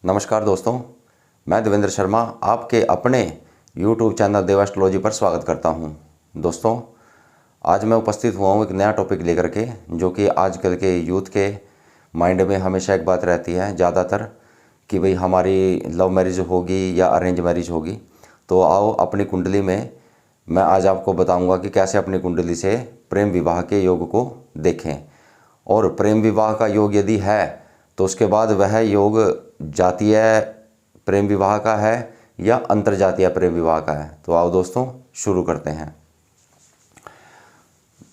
नमस्कार दोस्तों, मैं देवेंद्र शर्मा आपके अपने YouTube चैनल देव एस्ट्रोलॉजी पर स्वागत करता हूं। दोस्तों, आज मैं उपस्थित हुआ हूं एक नया टॉपिक लेकर के, जो कि आजकल के यूथ के माइंड में हमेशा एक बात रहती है ज़्यादातर कि भाई हमारी लव मैरिज होगी या अरेंज मैरिज होगी। तो आओ अपनी कुंडली में मैं आज आपको बताऊंगा कि कैसे अपनी कुंडली से प्रेम विवाह के योग को देखें, और प्रेम विवाह का योग यदि है तो उसके बाद वह योग जातीय प्रेम विवाह का है या अंतर्जातीय प्रेम विवाह का है। तो आओ दोस्तों शुरू करते हैं।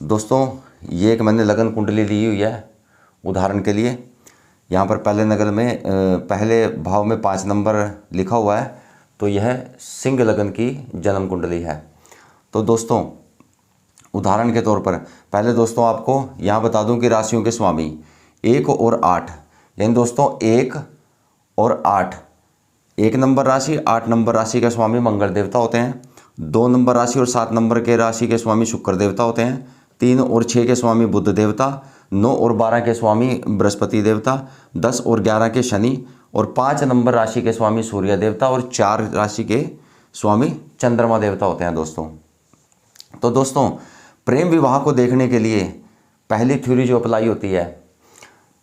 दोस्तों, ये एक मैंने लगन कुंडली ली हुई है उदाहरण के लिए। यहाँ पर पहले नगर में पहले भाव में 5 नंबर लिखा हुआ है, तो यह सिंह लगन की जन्म कुंडली है। तो दोस्तों, उदाहरण के तौर पर पहले दोस्तों आपको यहाँ बता दूं कि राशियों के स्वामी 1 और 8, यानी दोस्तों 1 और 8, 1 नंबर राशि 8 नंबर राशि के स्वामी मंगल देवता होते हैं। 2 नंबर राशि और 7 नंबर के राशि के स्वामी शुक्र देवता होते हैं। 3 और 6 के स्वामी बुध देवता, 9 और 12 के स्वामी बृहस्पति देवता, 10 और 11 के शनि, और 5 नंबर राशि के स्वामी सूर्य देवता, और 4 राशि के स्वामी चंद्रमा देवता होते हैं दोस्तों। तो दोस्तों, प्रेम विवाह को देखने के लिए पहली थ्योरी जो अप्लाई होती है,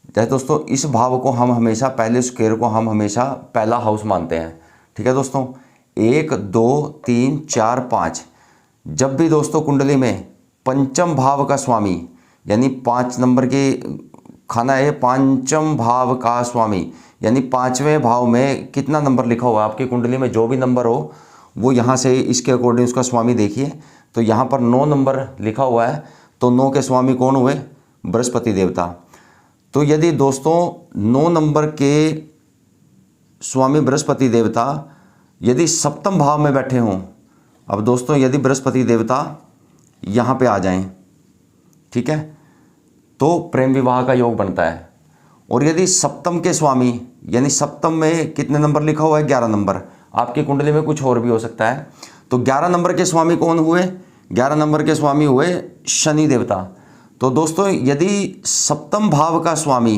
जैसे दोस्तों इस भाव को हम हमेशा, पहले स्क्वायर को हम हमेशा पहला हाउस मानते हैं। ठीक है दोस्तों, 1 2 3 4 5, जब भी दोस्तों कुंडली में पंचम भाव का स्वामी, यानी 5 नंबर की खाना है पंचम भाव का स्वामी, यानी 5वें भाव में कितना नंबर लिखा हुआ है आपकी कुंडली में, जो भी नंबर हो वो यहाँ से इसके अकॉर्डिंग उसका स्वामी देखिए। तो यहाँ पर 9 नंबर लिखा हुआ है, तो 9 के स्वामी कौन हुए? बृहस्पति देवता। तो यदि दोस्तों 9 नंबर के स्वामी बृहस्पति देवता यदि सप्तम भाव में बैठे हों, अब दोस्तों यदि बृहस्पति देवता यहाँ पे आ जाएं, ठीक है, तो प्रेम विवाह का योग बनता है। और यदि सप्तम के स्वामी, यानी सप्तम में कितने नंबर लिखा हुआ है? 11 नंबर, आपकी कुंडली में कुछ और भी हो सकता है। तो 11 नंबर के स्वामी कौन हुए? 11 नंबर के स्वामी हुए शनि देवता। तो दोस्तों यदि सप्तम भाव का स्वामी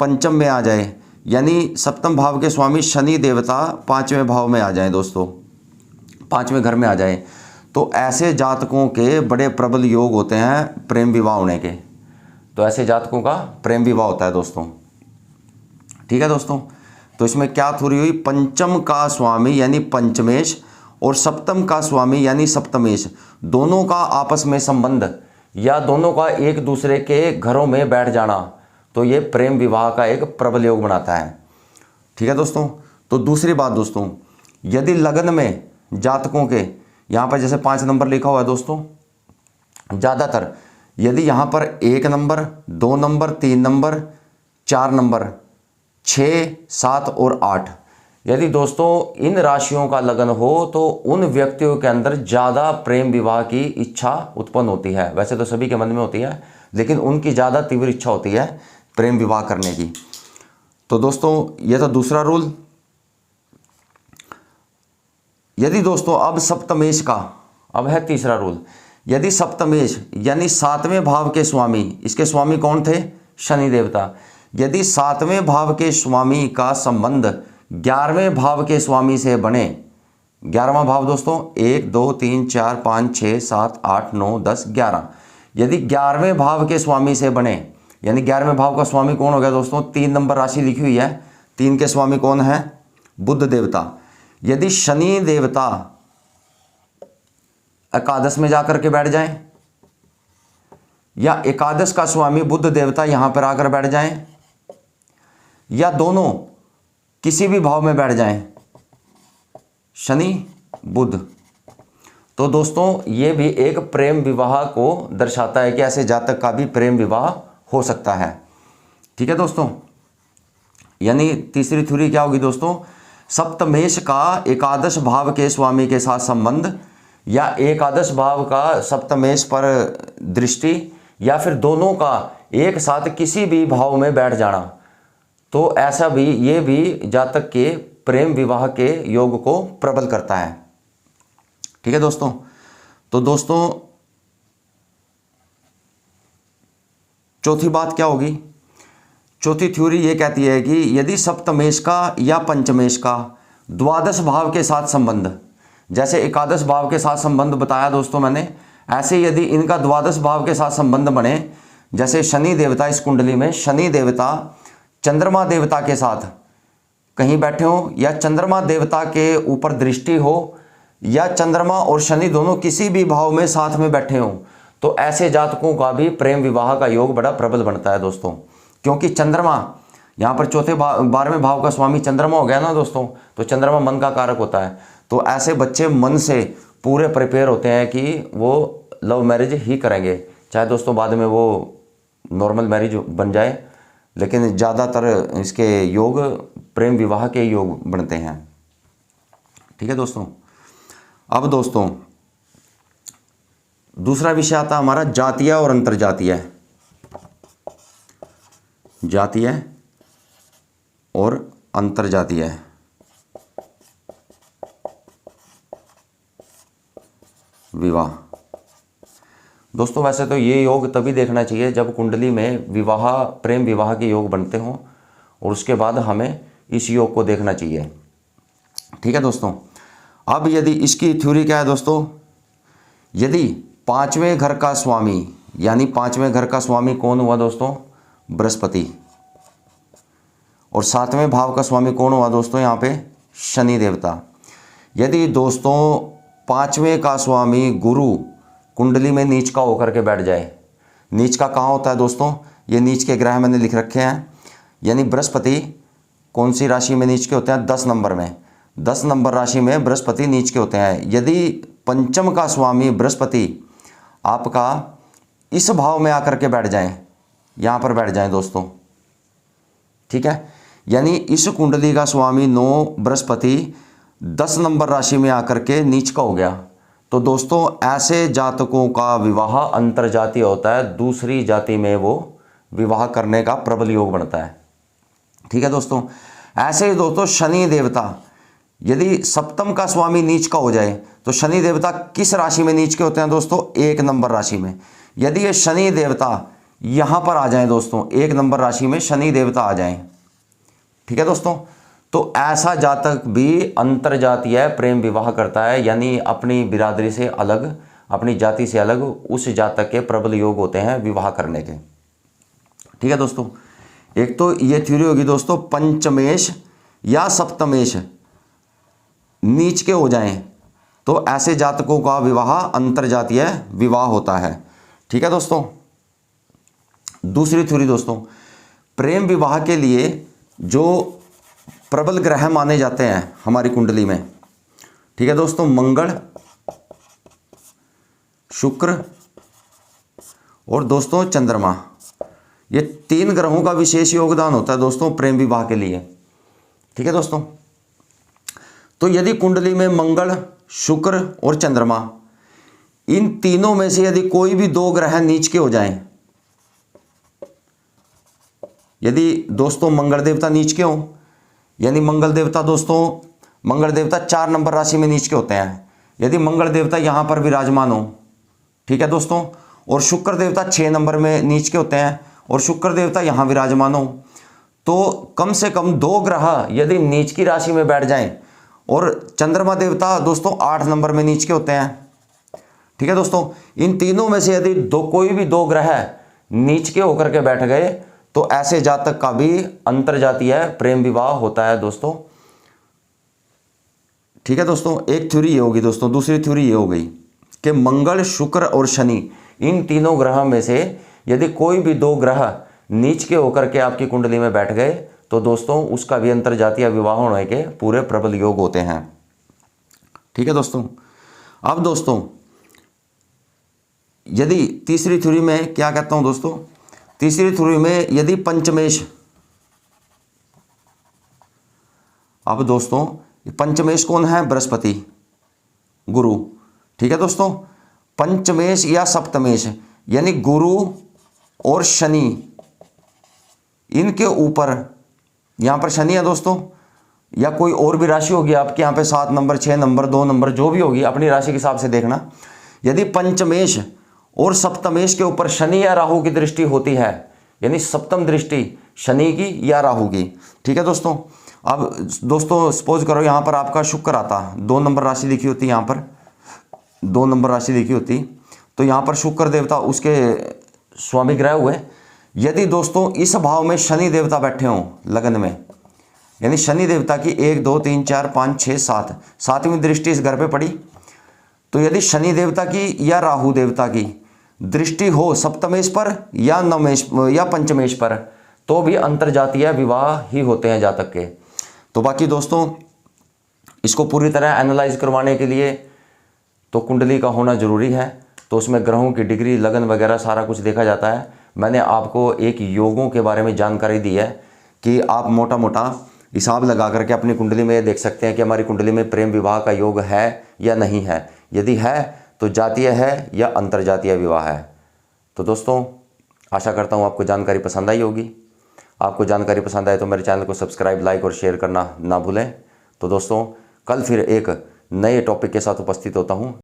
पंचम में आ जाए, यानी सप्तम भाव के स्वामी शनि देवता 5वें भाव में आ जाए, दोस्तों 5वें घर में आ जाए, तो ऐसे जातकों के बड़े प्रबल योग होते हैं प्रेम विवाह होने के। तो ऐसे जातकों का प्रेम विवाह होता है दोस्तों। ठीक है दोस्तों, तो इसमें क्या थ्योरी हुई? पंचम का स्वामी यानी पंचमेश और सप्तम का स्वामी यानी सप्तमेश, दोनों का आपस में संबंध या दोनों का एक दूसरे के घरों में बैठ जाना, तो ये प्रेम विवाह का एक प्रबल योग बनाता है। ठीक है दोस्तों। तो दूसरी बात दोस्तों, यदि लगन में जातकों के यहाँ पर जैसे 5 नंबर लिखा हुआ है दोस्तों, ज़्यादातर यदि यहाँ पर 1 नंबर 2 नंबर 3 नंबर 4 नंबर 6 7 और 8, यदि दोस्तों इन राशियों का लगन हो तो उन व्यक्तियों के अंदर ज़्यादा प्रेम विवाह की इच्छा उत्पन्न होती है। वैसे तो सभी के मन में होती है, लेकिन उनकी ज़्यादा तीव्र इच्छा होती है प्रेम विवाह करने की। तो दोस्तों यह तो दूसरा रूल। यदि दोस्तों अब सप्तमेश का, अब है तीसरा रूल। यदि सप्तमेश यानी 7वें भाव के स्वामी, इसके स्वामी कौन थे? शनि देवता। यदि 7वें भाव के स्वामी का संबंध 11वें भाव के स्वामी से बने, 11वां भाव दोस्तों 1 2 3 4 5 6 7 8 9 10 11, यदि 11वें भाव के स्वामी से बने, यानी 11वें भाव का स्वामी कौन हो गया दोस्तों? 3 नंबर राशि लिखी हुई है, 3 के स्वामी कौन है? बुध देवता। यदि शनि देवता एकादश में जाकर के बैठ जाएं, या एकादश का स्वामी बुध देवता यहां पर आकर बैठ जाएं, या दोनों किसी भी भाव में बैठ जाएं, शनि बुध, तो दोस्तों ये भी एक प्रेम विवाह को दर्शाता है कि ऐसे जातक का भी प्रेम विवाह हो सकता है। ठीक है दोस्तों, यानी तीसरी थ्योरी क्या होगी दोस्तों? सप्तमेश का एकादश भाव के स्वामी के साथ संबंध, या एकादश भाव का सप्तमेश पर दृष्टि, या फिर दोनों का एक साथ किसी भी भाव में बैठ जाना, तो ऐसा भी, ये भी जातक के प्रेम विवाह के योग को प्रबल करता है। ठीक है दोस्तों। तो दोस्तों चौथी बात क्या होगी? चौथी थ्योरी ये कहती है कि यदि सप्तमेश का या पंचमेश का द्वादश भाव के साथ संबंध, जैसे एकादश भाव के साथ संबंध बताया दोस्तों मैंने, ऐसे यदि इनका द्वादश भाव के साथ संबंध बने, जैसे शनि देवता इस कुंडली में शनि देवता चंद्रमा देवता के साथ कहीं बैठे हो, या चंद्रमा देवता के ऊपर दृष्टि हो, या चंद्रमा और शनि दोनों किसी भी भाव में साथ में बैठे हो, तो ऐसे जातकों का भी प्रेम विवाह का योग बड़ा प्रबल बनता है दोस्तों। क्योंकि चंद्रमा यहाँ पर चौथे 12वें भाव का स्वामी चंद्रमा हो गया ना दोस्तों, तो चंद्रमा मन का कारक होता है। तो ऐसे बच्चे मन से पूरे प्रिपेयर होते हैं कि वो लव मैरिज ही करेंगे, चाहे दोस्तों बाद में वो नॉर्मल मैरिज बन जाए, लेकिन ज़्यादातर इसके योग प्रेम विवाह के योग बनते हैं। ठीक है दोस्तों। अब दोस्तों दूसरा विषय आता है हमारा जातीय और अंतर्जातीय। जातीय और अंतर्जातीय। विवाह। दोस्तों वैसे तो ये योग तभी देखना चाहिए जब कुंडली में विवाह प्रेम विवाह के योग बनते हों, और उसके बाद हमें इस योग को देखना चाहिए। ठीक है दोस्तों। अब यदि इसकी थ्योरी क्या है दोस्तों, यदि पांचवें घर का स्वामी, यानी पांचवें घर का स्वामी कौन हुआ दोस्तों, बृहस्पति, और सातवें भाव का स्वामी कौन हुआ दोस्तों, यहाँ पे शनि देवता। यदि दोस्तों पांचवें का स्वामी गुरु कुंडली में नीच का होकर के बैठ जाए, नीच का कहाँ होता है दोस्तों, ये नीच के ग्रह मैंने लिख रखे हैं, यानी बृहस्पति कौन सी राशि में नीच के होते हैं, 10 नंबर में, 10 नंबर राशि में बृहस्पति नीच के होते हैं। यदि पंचम का स्वामी बृहस्पति आपका इस भाव में आकर के बैठ जाएं, यहाँ पर बैठ जाएं दोस्तों, ठीक है, यानी इस कुंडली का स्वामी 9 बृहस्पति 10 नंबर राशि में आकर के नीच का हो गया, तो दोस्तों ऐसे जातकों का विवाह अंतर्जातीय होता है, दूसरी जाति में वो विवाह करने का प्रबल योग बनता है। ठीक है दोस्तों। ऐसे ही दोस्तों शनि देवता यदि सप्तम का स्वामी नीच का हो जाए, तो शनि देवता किस राशि में नीच के होते हैं दोस्तों, 1 नंबर राशि में। यदि ये शनि देवता यहाँ पर आ जाए दोस्तों, 1 नंबर राशि में शनि देवता आ जाएं, ठीक है दोस्तों, तो ऐसा जातक भी अंतर्जातीय प्रेम विवाह करता है, यानी अपनी बिरादरी से अलग, अपनी जाति से अलग उस जातक के प्रबल योग होते हैं विवाह करने के। ठीक है दोस्तों। एक तो ये थ्योरी होगी दोस्तों, पंचमेश या सप्तमेश नीच के हो जाएं, तो ऐसे जातकों का विवाह अंतर्जातीय विवाह होता है। ठीक है दोस्तों। दूसरी थ्योरी दोस्तों, प्रेम विवाह के लिए जो प्रबल ग्रह माने जाते हैं हमारी कुंडली में, ठीक है दोस्तों, मंगल, शुक्र और दोस्तों चंद्रमा, ये 3 ग्रहों का विशेष योगदान होता है दोस्तों प्रेम विवाह के लिए। ठीक है दोस्तों। तो यदि कुंडली में मंगल, शुक्र और चंद्रमा, इन तीनों में से यदि कोई भी 2 ग्रह नीच के हो जाएं, यदि दोस्तों मंगल देवता नीच के हों, यानी मंगल देवता दोस्तों, मंगल देवता 4 नंबर राशि में नीच के होते हैं, यदि मंगल देवता यहाँ पर विराजमान हो, ठीक है दोस्तों, और शुक्र देवता 6 नंबर में नीच के होते हैं, और शुक्र देवता यहाँ विराजमान हो, तो कम से कम 2 ग्रह यदि नीच की राशि में बैठ जाएं, और चंद्रमा देवता दोस्तों 8 नंबर में नीच के होते हैं। ठीक है दोस्तों। इन तीनों में से यदि कोई भी 2 ग्रह नीच के होकर के बैठ गए, तो ऐसे जातक का भी अंतर्जातीय प्रेम विवाह होता है दोस्तों। ठीक है दोस्तों। एक थ्योरी ये होगी दोस्तों। दूसरी थ्योरी ये हो गई कि मंगल, शुक्र और शनि, इन तीनों ग्रह में से यदि कोई भी 2 ग्रह नीच के होकर के आपकी कुंडली में बैठ गए, तो दोस्तों उसका भी अंतर्जातीय विवाह होने के पूरे प्रबल योग होते हैं। ठीक है दोस्तों। अब दोस्तों यदि तीसरी थ्योरी में क्या कहता हूं दोस्तों, तीसरी थ्योरी में यदि पंचमेश, अब दोस्तों पंचमेश कौन है, बृहस्पति, गुरु। ठीक है दोस्तों। पंचमेश या सप्तमेश यानी गुरु और शनि, इनके ऊपर यहाँ पर शनि है दोस्तों, या कोई और भी राशि होगी आपके यहाँ पे 7 नंबर, 6 नंबर, 2 नंबर, जो भी होगी अपनी राशि के हिसाब से देखना। यदि पंचमेश और सप्तमेश के ऊपर शनि या राहु की दृष्टि होती है, यानी सप्तम दृष्टि शनि की या राहु की। ठीक है दोस्तों। अब दोस्तों सपोज करो यहाँ पर आपका शुक्र आता, 2 नंबर राशि लिखी होती, यहाँ पर 2 नंबर राशि लिखी होती, तो यहाँ पर शुक्र देवता उसके स्वामी ग्रह हुए। यदि दोस्तों इस भाव में शनि देवता बैठे हों लगन में, यानी शनि देवता की 1 2 3 4 5 6 7 7वीं दृष्टि इस घर पे पड़ी, तो यदि शनि देवता की या राहु देवता की दृष्टि हो सप्तमेश पर या नवमेश या पंचमेश पर, तो भी अंतरजातीय विवाह ही होते हैं जातक के। तो बाकी दोस्तों इसको पूरी तरह एनालाइज करवाने के लिए तो कुंडली का होना जरूरी है, तो उसमें ग्रहों की डिग्री, लगन वगैरह सारा कुछ देखा जाता है। मैंने आपको एक योगों के बारे में जानकारी दी है कि आप मोटा मोटा हिसाब लगा करके अपनी कुंडली में देख सकते हैं कि हमारी कुंडली में प्रेम विवाह का योग है या नहीं है। यदि है तो जातीय है या अंतरजातीय विवाह है। तो दोस्तों आशा करता हूँ आपको जानकारी पसंद आई होगी। आपको जानकारी पसंद आए तो मेरे चैनल को सब्सक्राइब, लाइक और शेयर करना ना भूलें। तो दोस्तों कल फिर एक नए टॉपिक के साथ उपस्थित होता हूँ।